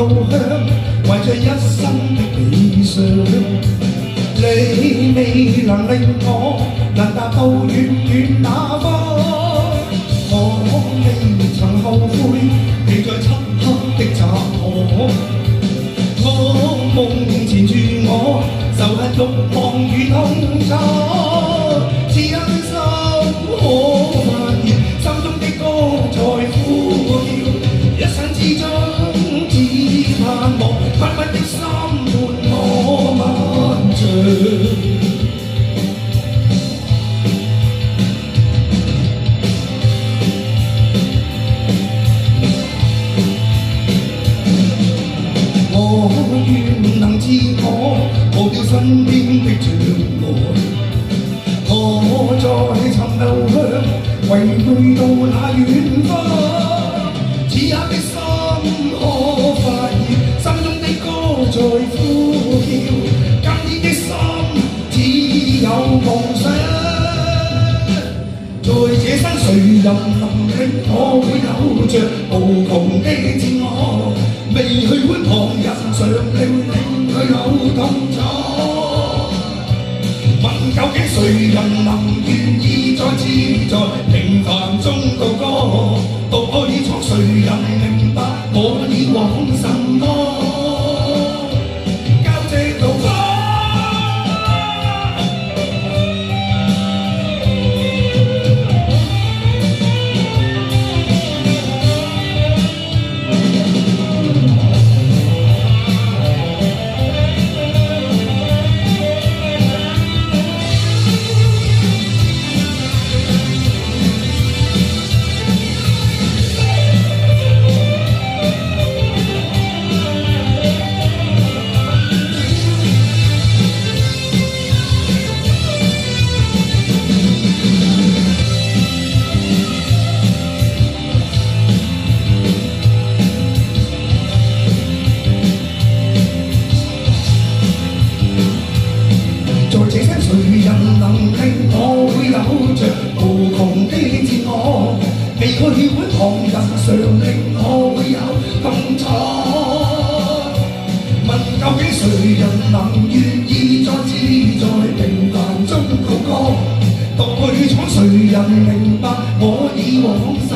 路向，懷着一生的理想。你未能令我能達到遠遠那方，我未曾後悔企在漆黑的閘巷。我夢纏住我，仇恨慾望與痛楚。此刻的心可發現，心中的歌在呼叫，一生之中只盼望默默的心伴我漫長。願能自我忘掉身邊的障礙，我在尋路向，為去到那遠方。此刻的心可發現，心中的歌在呼叫，今天的心只有夢想。在這生誰人能令我會有着無窮的自我？未去管旁人常料令佢好痛楚。問究竟誰人能願意再次在平凡中度過？獨去闖誰人明白我以往什麼？交織怒火。無窮的自我，未去曉管旁人常令我會有痛楚。問究竟誰人能願意再次在平凡中度過？獨去闖誰人明白我以往心？